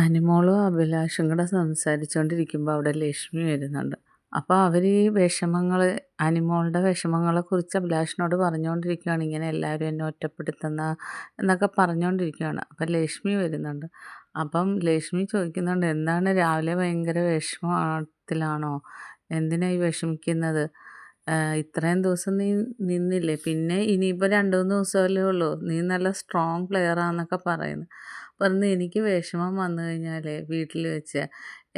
അനിമോളും അഭിലാഷും കൂടെ സംസാരിച്ചുകൊണ്ടിരിക്കുമ്പോൾ അവിടെ ലക്ഷ്മി വരുന്നുണ്ട്. അപ്പോൾ അവർ ഈ വിഷമങ്ങൾ, അനിമോളുടെ വിഷമങ്ങളെക്കുറിച്ച് അഭിലാഷിനോട് പറഞ്ഞുകൊണ്ടിരിക്കുകയാണ്. ഇങ്ങനെ എല്ലാവരും എന്നെ ഒറ്റപ്പെടുത്തുന്ന എന്നൊക്കെ പറഞ്ഞുകൊണ്ടിരിക്കുകയാണ്. അപ്പം ലക്ഷ്മി വരുന്നുണ്ട്. അപ്പം ലക്ഷ്മി ചോദിക്കുന്നുണ്ട്, എന്താണ് രാവിലെ ഭയങ്കര വിഷമത്തിലാണോ? എന്തിനാണ് ഈ വിഷമിക്കുന്നത്? ഇത്രയും ദിവസം നീ നിന്നില്ലേ, പിന്നെ ഇനിയിപ്പോൾ 2-3 ദിവസമല്ലേ ഉള്ളൂ, നീ നല്ല സ്ട്രോങ് പ്ലെയറാന്നൊക്കെ പറയുന്നു. പറഞ്ഞു, എനിക്ക് വിഷമം വന്നു കഴിഞ്ഞാൽ വീട്ടിൽ വെച്ച്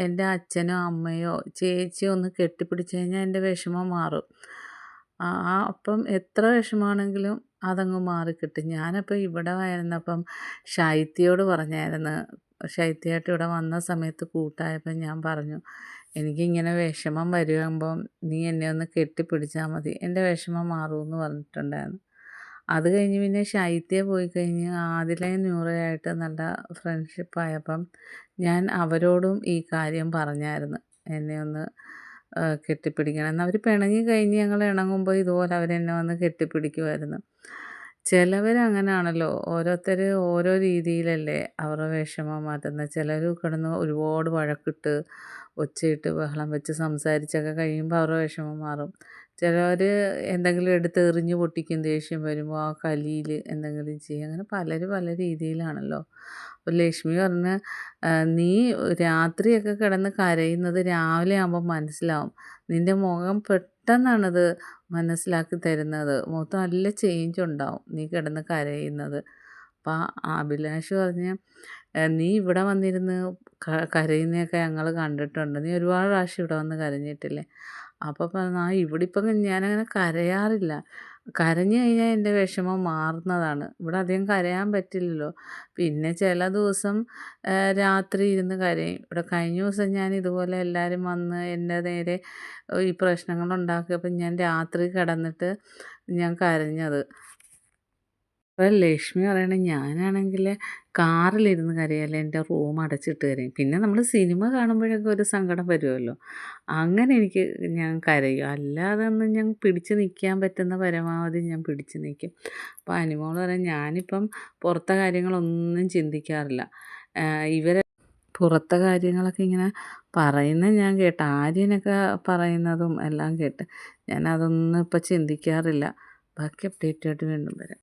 എൻ്റെ അച്ഛനോ അമ്മയോ ചേച്ചിയോ ഒന്ന് കെട്ടിപ്പിടിച്ച് കഴിഞ്ഞാൽ എൻ്റെ വിഷമം മാറും. അപ്പം എത്ര വിഷമമാണെങ്കിലും അതങ്ങ് മാറിക്കിട്ടും. ഞാനപ്പോൾ ഇവിടെ വരുന്നപ്പം ശൈത്യയോട് പറഞ്ഞായിരുന്നു, ശൈത്യമായിട്ട് ഇവിടെ വന്ന സമയത്ത് കൂട്ടായപ്പം ഞാൻ പറഞ്ഞു, എനിക്കിങ്ങനെ വിഷമം വരുമ്പം നീ എന്നെ ഒന്ന് കെട്ടിപ്പിടിച്ചാൽ മതി, എൻ്റെ വിഷമം മാറുമെന്ന് പറഞ്ഞിട്ടുണ്ടായിരുന്നു. അത് കഴിഞ്ഞ് പിന്നെ ശൈത്യ പോയി കഴിഞ്ഞ് ആദിലയും നൂറയായിട്ട് നല്ല ഫ്രണ്ട്ഷിപ്പായപ്പം ഞാൻ അവരോടും ഈ കാര്യം പറഞ്ഞായിരുന്നു, എന്നെ ഒന്ന് കെട്ടിപ്പിടിക്കണം. എന്നാൽ അവർ പിണങ്ങി കഴിഞ്ഞ് ഞങ്ങൾ ഇണങ്ങുമ്പോൾ ഇതുപോലെ അവരെന്നെ വന്ന് കെട്ടിപ്പിടിക്കുമായിരുന്നു. ചിലവരങ്ങനെയാണല്ലോ, ഓരോരുത്തർ ഓരോ രീതിയിലല്ലേ അവരുടെ വിഷമം മാറ്റുന്നത്. ചിലർ കിടന്ന് ഒരുപാട് വഴക്കിട്ട് ഒച്ചയിട്ട് ബഹളം വെച്ച് സംസാരിച്ചൊക്കെ കഴിയുമ്പോൾ അവരുടെ വിഷമം മാറും. ചിലർ എന്തെങ്കിലും എടുത്ത് എറിഞ്ഞ് പൊട്ടിക്കും, ദേഷ്യം വരുമ്പോൾ ആ കലിയിൽ എന്തെങ്കിലും ചെയ്യും. അങ്ങനെ പലരും പല രീതിയിലാണല്ലോ. അപ്പോൾ ലക്ഷ്മി പറഞ്ഞ്, നീ രാത്രിയൊക്കെ കിടന്ന് കരയുന്നത് രാവിലെ ആകുമ്പോൾ മനസ്സിലാവും, നിൻ്റെ മുഖം പെട്ടെന്നാണത് മനസ്സിലാക്കി തരുന്നത്, മുഖത്ത് നല്ല ചേഞ്ച് ഉണ്ടാവും നീ കിടന്ന് കരയുന്നത്. അപ്പം അഭിലാഷ് പറഞ്ഞ്, നീ ഇവിടെ വന്നിരുന്ന് കരയുന്നതൊക്കെ ഞങ്ങൾ കണ്ടിട്ടുണ്ട്, നീ ഒരുപാട് പ്രാവശ്യം ഇവിടെ വന്ന് കരഞ്ഞിട്ടില്ലേ? അപ്പോൾ പറഞ്ഞു, ഇവിടെ ഇപ്പം ഞാനങ്ങനെ കരയാറില്ല, കരഞ്ഞു കഴിഞ്ഞാൽ എൻ്റെ വിഷമം മാറുന്നതാണ്, ഇവിടെ അധികം കരയാൻ പറ്റില്ലല്ലോ. പിന്നെ ചില ദിവസം രാത്രി ഇരുന്ന് കരയും. ഇവിടെ കഴിഞ്ഞ ദിവസം ഞാൻ ഇതുപോലെ എല്ലാവരും വന്ന് എൻ്റെ നേരെ ഈ പ്രശ്നങ്ങളുണ്ടാക്കിയപ്പോൾ ഞാൻ രാത്രി കിടന്നിട്ട് ഞാൻ കരഞ്ഞത്. അപ്പോൾ ലക്ഷ്മി പറയണേ, ഞാനാണെങ്കിൽ കാറിലിരുന്ന് കരയല്ല, എൻ്റെ റൂം അടച്ചിട്ട് കരയും. പിന്നെ നമ്മൾ സിനിമ കാണുമ്പോഴൊക്കെ ഒരു സങ്കടം വരുമല്ലോ, അങ്ങനെ ഞാൻ കരയും. അല്ലാതെ ഒന്നും ഞാൻ പിടിച്ച് നിൽക്കാൻ പറ്റുന്ന പരമാവധി ഞാൻ പിടിച്ച് നിൽക്കും. അപ്പോൾ അനിമോൾ പറയും, ഞാനിപ്പം പുറത്തെ കാര്യങ്ങളൊന്നും ചിന്തിക്കാറില്ല. ഇവരെ പുറത്തെ കാര്യങ്ങളൊക്കെ ഇങ്ങനെ പറയുന്നത് ഞാൻ കേട്ട്, ആര്യനൊക്കെ പറയുന്നതും എല്ലാം കേട്ട് ഞാനതൊന്നും ഇപ്പം ചിന്തിക്കാറില്ല. ബാക്കി അപ്ഡേറ്റായിട്ട് വീണ്ടും വരാം.